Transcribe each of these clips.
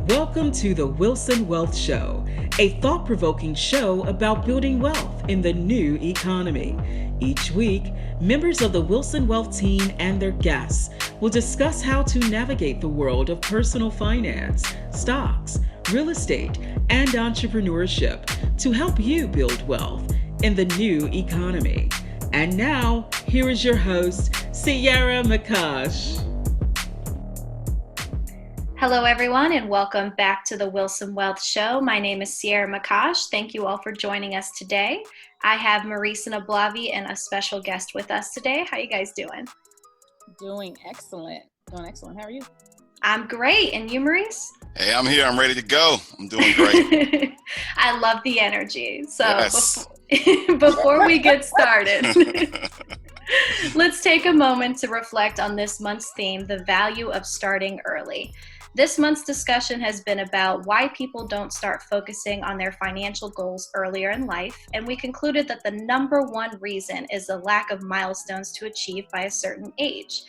Welcome to the Wilson Wealth Show, a thought-provoking show about building wealth in the new economy. Each week, members of the Wilson Wealth team and their guests will discuss how to navigate the world of personal finance, stocks, real estate, and entrepreneurship to help you build wealth in the new economy. And now, here is your host, Ciera. Hello, everyone, and welcome back to the Wilson Wealth Show. My name is Ciera. Thank you all for joining us today. I have Maurice and Ablavi and a special guest with us today. How you guys doing? Doing excellent. How are you? I'm great. And you, Maurice? Hey, I'm here. I'm ready to go. I'm doing great. I love the energy. So yes. before we get started, let's take a moment to reflect on this month's theme, the value of starting early. This month's discussion has been about why people don't start focusing on their financial goals earlier in life, and we concluded that the number one reason is the lack of milestones to achieve by a certain age.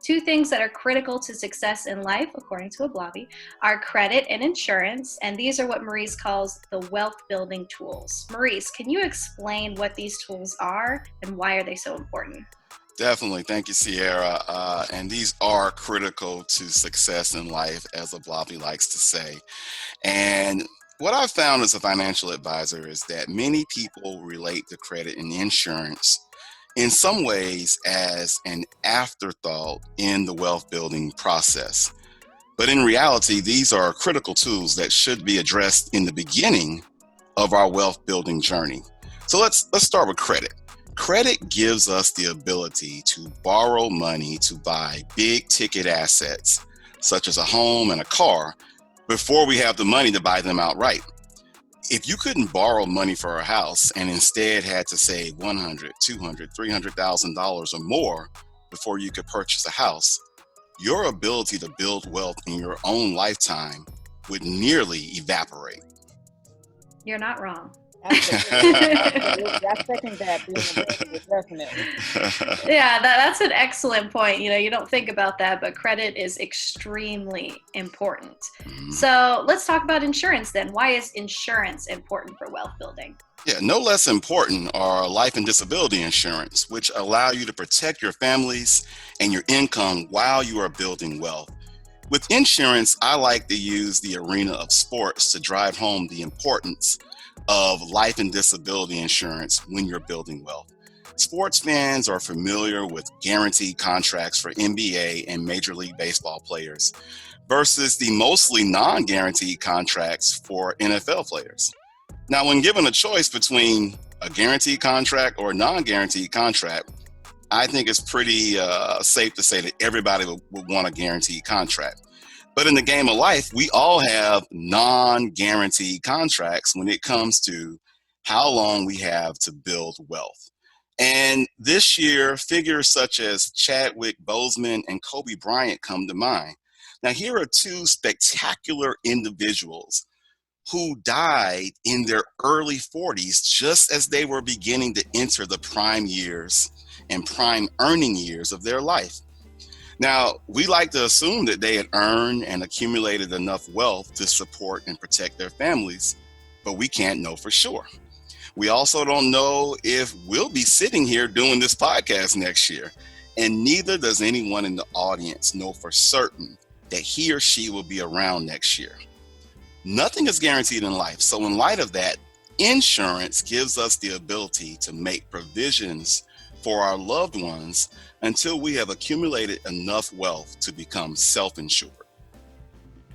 Two things that are critical to success in life, according to Ablavi, are credit and insurance, and these are what Maurice calls the wealth-building tools. Maurice, can you explain what these tools are and why are they so important? Definitely. Thank you, Ciera. And these are critical to success in life, as Ablavi likes to say. And what I've found as a financial advisor is that many people relate to credit and insurance in some ways as an afterthought in the wealth building process. But in reality, these are critical tools that should be addressed in the beginning of our wealth building journey. So let's start with credit. Credit gives us the ability to borrow money to buy big ticket assets, such as a home and a car, before we have the money to buy them outright. If you couldn't borrow money for a house and instead had to save $100,000, $200,000, $300,000 or more before you could purchase a house, your ability to build wealth in your own lifetime would nearly evaporate. You're not wrong. I second that. Definitely. Yeah, that's an excellent point. You don't think about that, but credit is extremely important. Mm-hmm. So let's talk about insurance then. Why is insurance important for wealth building? Yeah, no less important are life and disability insurance, which allow you to protect your families and your income while you are building wealth. With insurance, I like to use the arena of sports to drive home the importance of life and disability insurance when you're building wealth. Sports fans are familiar with guaranteed contracts for NBA and Major League Baseball players versus the mostly non-guaranteed contracts for NFL players. Now, when given a choice between a guaranteed contract or a non-guaranteed contract, I think it's pretty safe to say that everybody would want a guaranteed contract. But in the game of life, we all have non-guaranteed contracts when it comes to how long we have to build wealth. And this year, figures such as Chadwick Boseman and Kobe Bryant come to mind. Now, here are two spectacular individuals who died in their early 40s, just as they were beginning to enter the prime years and prime earning years of their life. Now, we like to assume that they had earned and accumulated enough wealth to support and protect their families, but we can't know for sure. We also don't know if we'll be sitting here doing this podcast next year, and neither does anyone in the audience know for certain that he or she will be around next year. Nothing is guaranteed in life, so in light of that, insurance gives us the ability to make provisions for our loved ones until we have accumulated enough wealth to become self-insured.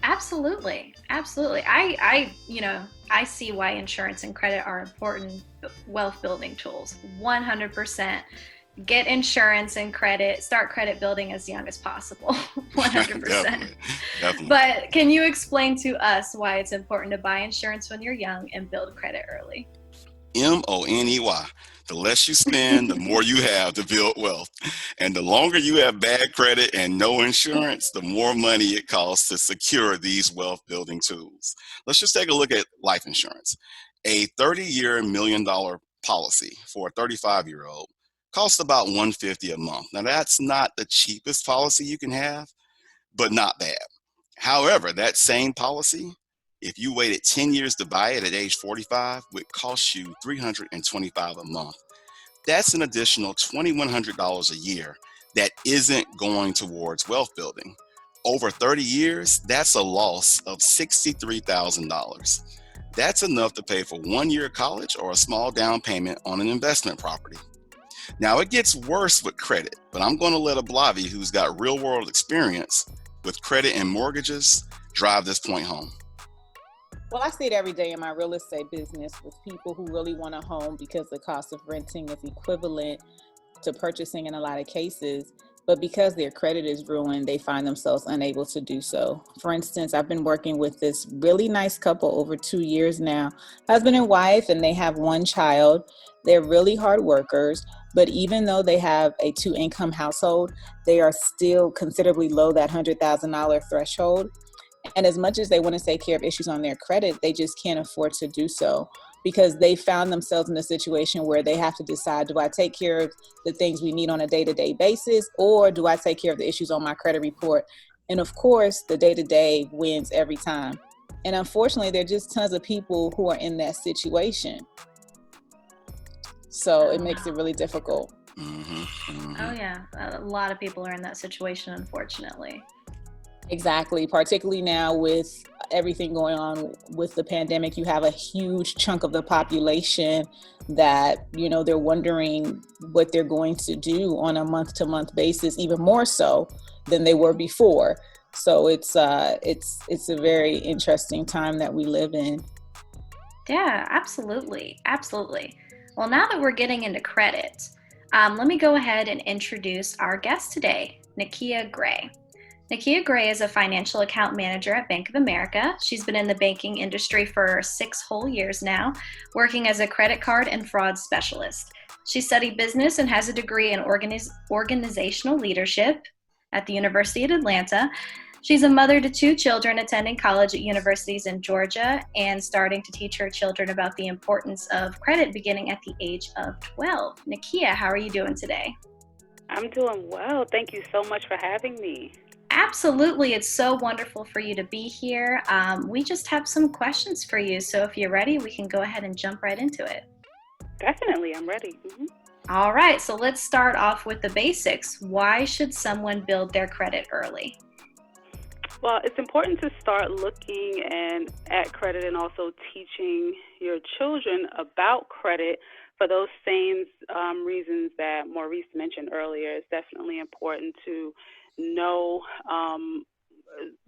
Absolutely. I see why insurance and credit are important wealth building tools. 100%. Get insurance and credit, start credit building as young as possible. 100%. Definitely. But can you explain to us why it's important to buy insurance when you're young and build credit early? MONEY. The less you spend, the more you have to build wealth. And the longer you have bad credit and no insurance, the more money it costs to secure these wealth building tools. Let's just take a look at life insurance. A 30-year $1 million policy for a 35-year-old costs about $150 a month. Now, that's not the cheapest policy you can have, but not bad. However, that same policy, if you waited 10 years to buy it at age 45, would cost you $325 a month. That's an additional $2,100 a year that isn't going towards wealth building. Over 30 years, that's a loss of $63,000. That's enough to pay for 1 year of college or a small down payment on an investment property. Now, it gets worse with credit, but I'm going to let Ablavi, who's got real world experience with credit and mortgages, drive this point home. Well, I see it every day in my real estate business with people who really want a home because the cost of renting is equivalent to purchasing in a lot of cases. But because their credit is ruined, they find themselves unable to do so. For instance, I've been working with this really nice couple over 2 years now, husband and wife, and they have one child. They're really hard workers, but even though they have a 2-income household, they are still considerably below that $100,000 threshold. And as much as they want to take care of issues on their credit, they just can't afford to do so because they found themselves in a situation where they have to decide, do I take care of the things we need on a day-to-day basis, or do I take care of the issues on my credit report? And of course, the day-to-day wins every time. And unfortunately, there are just tons of people who are in that situation. So it makes it really difficult. Mm-hmm, mm-hmm. Oh yeah, a lot of people are in that situation, unfortunately. Exactly. Particularly now with everything going on with the pandemic, you have a huge chunk of the population that, they're wondering what they're going to do on a month-to-month basis, even more so than they were before. So it's a very interesting time that we live in. Yeah, absolutely. Absolutely. Well, now that we're getting into credit, let me go ahead and introduce our guest today, Nykea Gray. Nykea Gray is a financial account manager at Bank of America. She's been in the banking industry for 6 whole years now, working as a credit card and fraud specialist. She studied business and has a degree in organizational leadership at the University of Atlanta. She's a mother to 2 children attending college at universities in Georgia and starting to teach her children about the importance of credit beginning at the age of 12. Nykea, how are you doing today? I'm doing well. Thank you so much for having me. Absolutely. It's so wonderful for you to be here. We just have some questions for you. So if you're ready, we can go ahead and jump right into it. Definitely. I'm ready. Mm-hmm. All right. So let's start off with the basics. Why should someone build their credit early? Well, it's important to start looking at credit and also teaching your children about credit for those same reasons that Maurice mentioned earlier. It's definitely important to know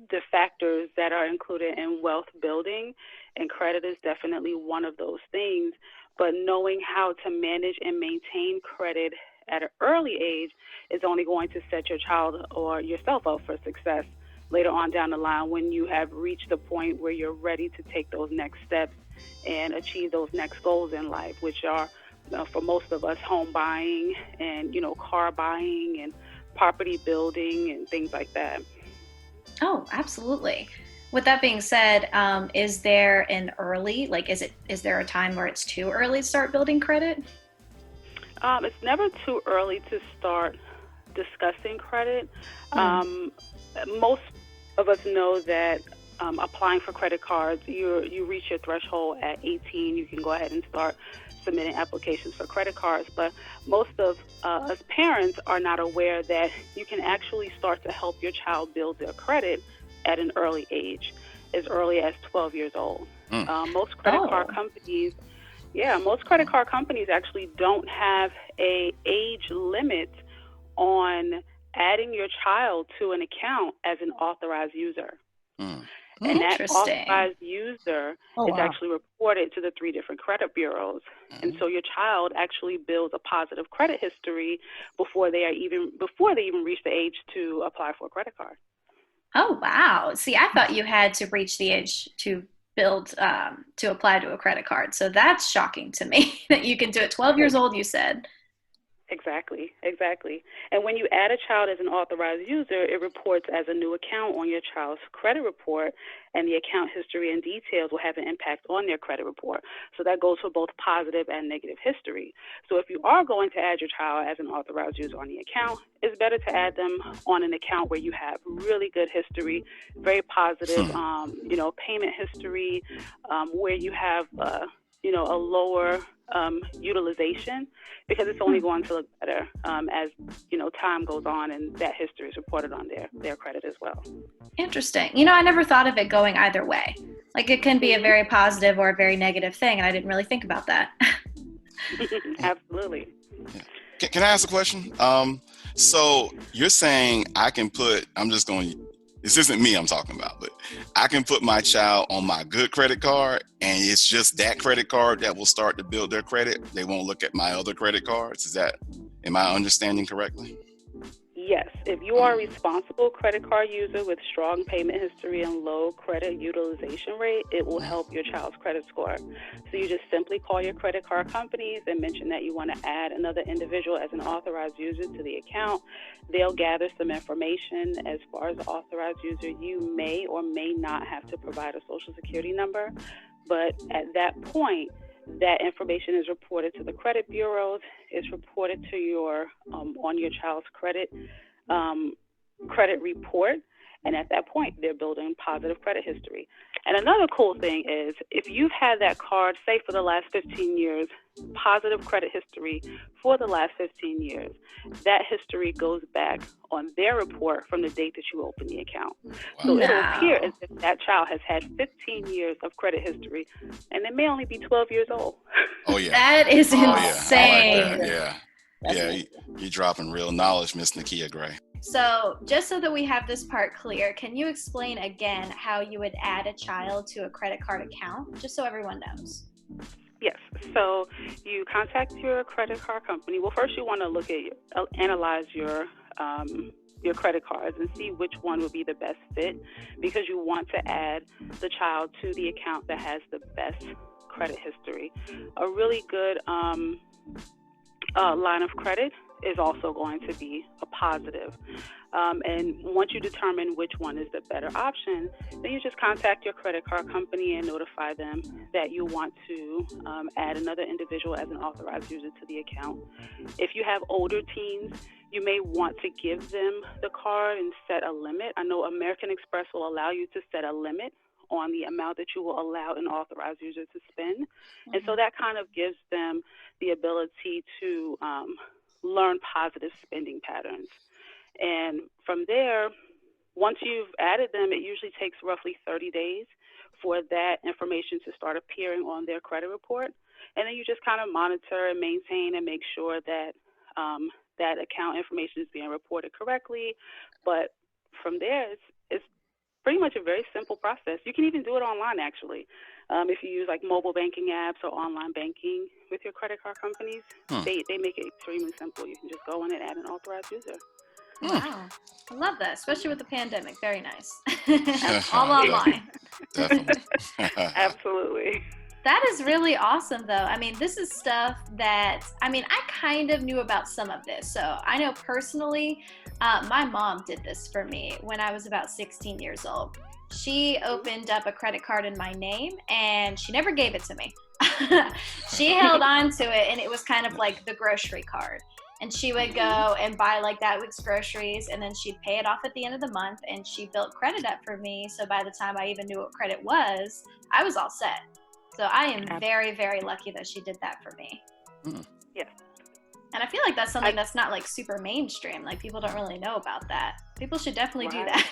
the factors that are included in wealth building, and credit is definitely one of those things. But knowing how to manage and maintain credit at an early age is only going to set your child or yourself up for success later on down the line when you have reached the point where you're ready to take those next steps and achieve those next goals in life, which are, for most of us, home buying and, car buying and property building and things like that. Oh, absolutely. With that being said, is there an early, is there a time where it's too early to start building credit? It's never too early to start discussing credit. Most of us know that applying for credit cards, you reach your threshold at 18. You can go ahead and start submitting applications for credit cards, but most of us parents are not aware that you can actually start to help your child build their credit at an early age, as early as 12 years old. Most credit card companies actually don't have a age limit on adding your child to an account as an authorized user. And that authorized user is actually reported to the 3 different credit bureaus. And so your child actually builds a positive credit history before they even reach the age to apply for a credit card. Oh, wow. See, I thought you had to reach the age to build, to apply to a credit card. So that's shocking to me that you can do it 12 years old, you said. Exactly. And when you add a child as an authorized user, it reports as a new account on your child's credit report, and the account history and details will have an impact on their credit report. So that goes for both positive and negative history. So if you are going to add your child as an authorized user on the account, it's better to add them on an account where you have really good history, very positive, payment history, where you have, a lower utilization, because it's only going to look better as time goes on and that history is reported on their credit as well. Interesting. I never thought of it going either way. Like, it can be a very positive or a very negative thing, and I didn't really think about that. Absolutely. Can I ask a question? So you're saying this isn't me I'm talking about, but I can put my child on my good credit card, and it's just that credit card that will start to build their credit. They won't look at my other credit cards. Am I understanding correctly? Yes. If you are a responsible credit card user with strong payment history and low credit utilization rate, it will help your child's credit score. So you just simply call your credit card companies and mention that you want to add another individual as an authorized user to the account. They'll gather some information. As far as the authorized user, you may or may not have to provide a social security number. But at that point, that information is reported to the credit bureaus. It's reported to your on your child's credit report, and at that point, they're building positive credit history. And another cool thing is, if you've had that card, say for the last 15 years, positive credit history for the last 15 years, that history goes back on their report from the date that you open the account. Wow. So it'll appear as if that child has had 15 years of credit history, and they may only be 12 years old. Oh, yeah. That is insane. I like that. Yeah, you're dropping real knowledge, Miss Nykea Gray. So just so that we have this part clear, can you explain again how you would add a child to a credit card account, just so everyone knows? Yes. So you contact your credit card company. Well, first you want to analyze your credit cards and see which one would be the best fit, because you want to add the child to the account that has the best credit history. A really good line of credit is also going to be a positive. And once you determine which one is the better option, then you just contact your credit card company and notify them that you want to add another individual as an authorized user to the account. If you have older teens, you may want to give them the card and set a limit. I know American Express will allow you to set a limit on the amount that you will allow an authorized user to spend. Mm-hmm. And so that kind of gives them the ability to learn positive spending patterns. And from there, once you've added them, it usually takes roughly 30 days for that information to start appearing on their credit report. And then you just kind of monitor and maintain and make sure that that account information is being reported correctly. But from there, it's pretty much a very simple process. You can even do it online, actually. If you use like mobile banking apps or online banking with your credit card companies, they make it extremely simple. You can just go in and add an authorized user. Wow. I love that, especially with the pandemic. Very nice. All online. Definitely. Absolutely. That is really awesome, though. I mean, this is stuff that, I kind of knew about some of this. So I know personally, my mom did this for me when I was about 16 years old. She opened up a credit card in my name, and she never gave it to me. She held on to it, and it was kind of like the grocery card. And she would go and buy like that week's groceries, and then she'd pay it off at the end of the month, and she built credit up for me. So by the time I even knew what credit was, I was all set. So I am very, very lucky that she did that for me. Yes. And I feel like that's something that's not like super mainstream. Like, people don't really know about that. People should definitely do that.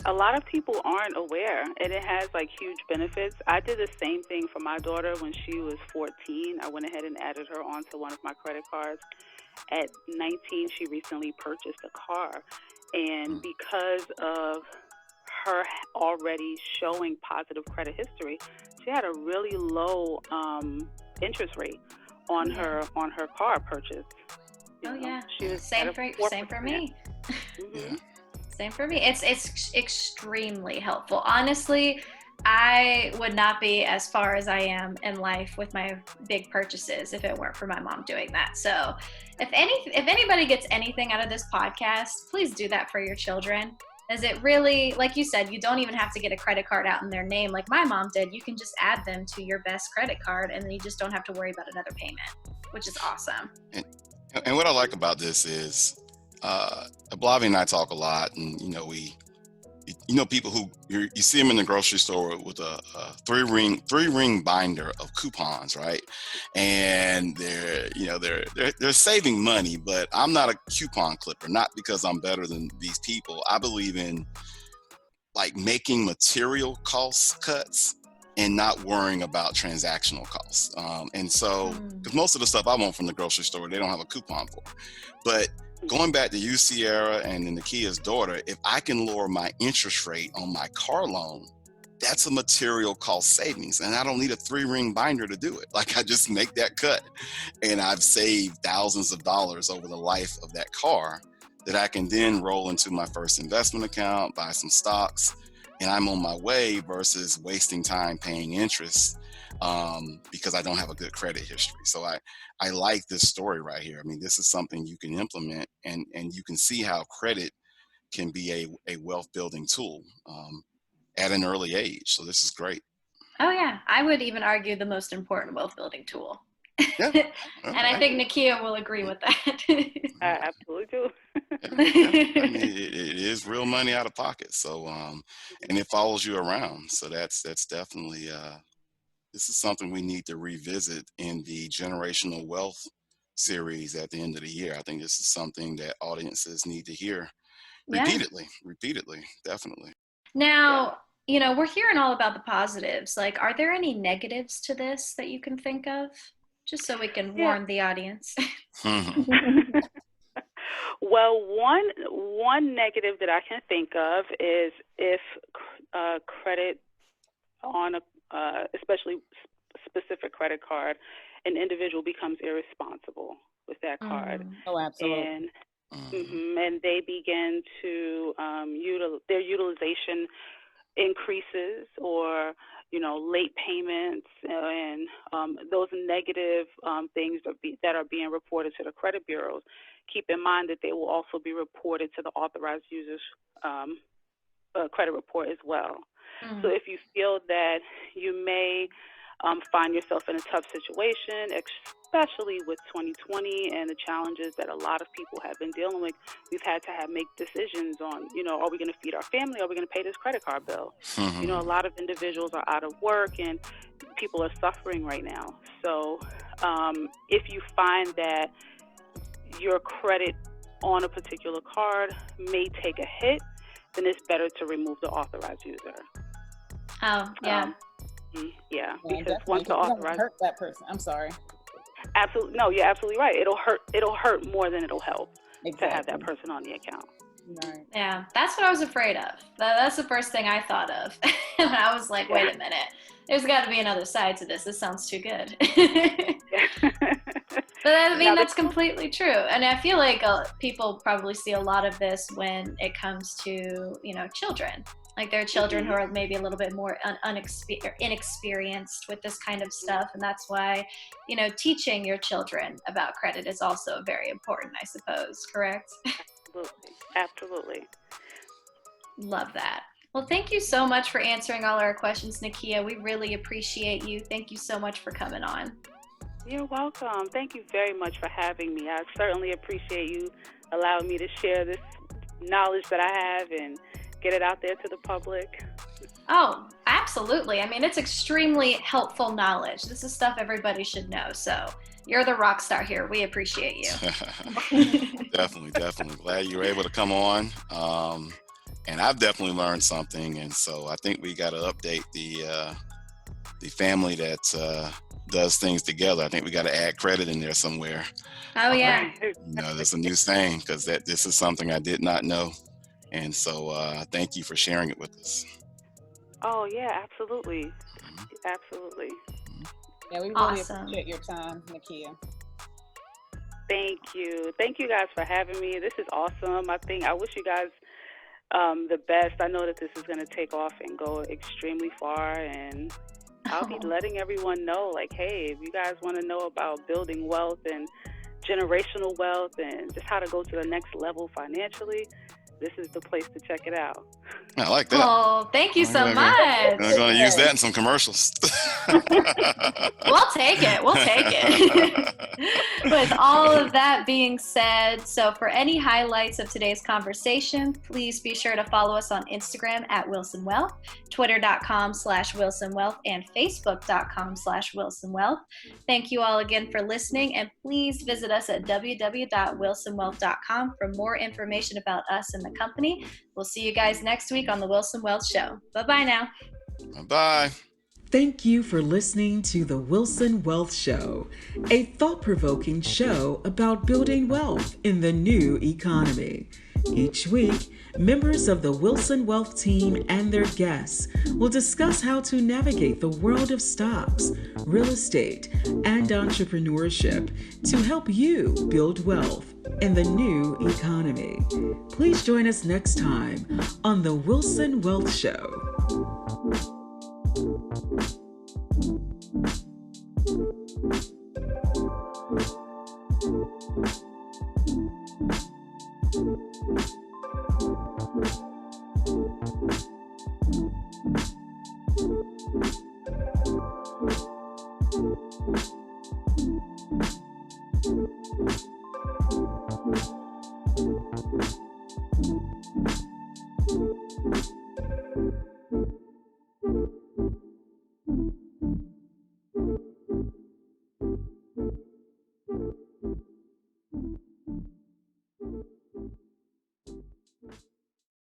A lot of people aren't aware, and it has like huge benefits. I did the same thing for my daughter when she was 14. I went ahead and added her onto one of my credit cards. At 19, she recently purchased a car, and because of her already showing positive credit history, she had a really low interest rate on her car purchase. She was same for me. Mm-hmm. Same for me. It's extremely helpful. Honestly, I would not be as far as I am in life with my big purchases if it weren't for my mom doing that. So if anybody gets anything out of this podcast, please do that for your children. As it really, like you said, you don't even have to get a credit card out in their name like my mom did. You can just add them to your best credit card, and then you just don't have to worry about another payment, which is awesome. And what I like about this is, Ablavi and I talk a lot, and people who you see them in the grocery store with a three ring binder of coupons, right? And they're saving money, but I'm not a coupon clipper, not because I'm better than these people. I believe in like making material cost cuts and not worrying about transactional costs. And so, because most of the stuff I want from the grocery store, they don't have a coupon for. But going back to you, Ciera, and then Nykea's daughter, if I can lower my interest rate on my car loan, that's a material cost savings. And I don't need a 3-ring binder to do it. Like, I just make that cut, and I've saved thousands of dollars over the life of that car that I can then roll into my first investment account, buy some stocks, and I'm on my way versus wasting time paying interest because I don't have a good credit history. So I like this story right here. I mean, this is something you can implement, and you can see how credit can be a wealth building tool at an early age. So this is great. Oh yeah, I would even argue the most important wealth building tool. Yeah. And I think Nykea will agree with that. I absolutely do. I mean, it is real money out of pocket. So, and it follows you around. So that's definitely, this is something we need to revisit in the generational wealth series at the end of the year. I think this is something that audiences need to hear repeatedly, definitely. Now, we're hearing all about the positives. Like, are there any negatives to this that you can think of? Just so we can warn the audience. Well, one negative that I can think of is if credit on especially specific credit card, an individual becomes irresponsible with that card. Oh, absolutely. And they begin to their utilization increases, or late payments, and those negative things that are being reported to the credit bureaus. Keep in mind that they will also be reported to the authorized users credit report as well. So if you feel that you may find yourself in a tough situation, especially with 2020 and the challenges that a lot of people have been dealing with, we've had to make decisions on, are we going to feed our family? Are we going to pay this credit card bill? A lot of individuals are out of work and people are suffering right now. So if you find that your credit on a particular card may take a hit, then it's better to remove the authorized user. Oh, yeah. Because once the authorized, hurt that person. I'm sorry. Absolutely, no, you're absolutely right. It'll hurt more than it'll help to have that person on the account. Right. Yeah, that's what I was afraid of. That's the first thing I thought of. And I was like, wait a minute. There's got to be another side to this. This sounds too good. But I mean, that's completely true. And I feel like people probably see a lot of this when it comes to, children. Like, there are children who are maybe a little bit more inexperienced with this kind of stuff. And that's why, teaching your children about credit is also very important, I suppose. Correct? Absolutely. Love that. Well, thank you so much for answering all our questions, Nykea. We really appreciate you. Thank you so much for coming on. You're welcome. Thank you very much for having me. I certainly appreciate you allowing me to share this knowledge that I have and get it out there to the public. Oh, absolutely. I mean, it's extremely helpful knowledge. This is stuff everybody should know. So you're the rock star here. We appreciate you. Definitely. Glad you were able to come on. And I've definitely learned something. And so I think we got to update the family that does things together. I think we got to add credit in there somewhere. Oh, yeah. That's a new saying, because this is something I did not know. And so thank you for sharing it with us. Oh, yeah, absolutely. Absolutely. Yeah, we really appreciate your time, Nykea. Thank you. Thank you guys for having me. This is awesome. I wish you guys the best. I know that this is going to take off and go extremely far, and I'll be letting everyone know, like, hey, if you guys want to know about building wealth and generational wealth and just how to go to the next level financially, this is the place to check it out. I like that. Oh, thank you so much. I'm going to use that in some commercials. We'll take it. With all of that being said, so for any highlights of today's conversation, please be sure to follow us on Instagram at Wilson Wealth, Twitter.com/Wilson Wealth, and Facebook.com/Wilson Wealth. Thank you all again for listening, and please visit us at www.wilsonwealth.com for more information about us and the company. We'll see you guys next week on the Wilson Wealth Show. Bye-bye now. Bye. Thank you for listening to the Wilson Wealth Show, a thought-provoking show about building wealth in the new economy. Each week, members of the Wilson Wealth team and their guests will discuss how to navigate the world of stocks, real estate, and entrepreneurship to help you build wealth in the new economy. Please join us next time on the Wilson Wealth Show.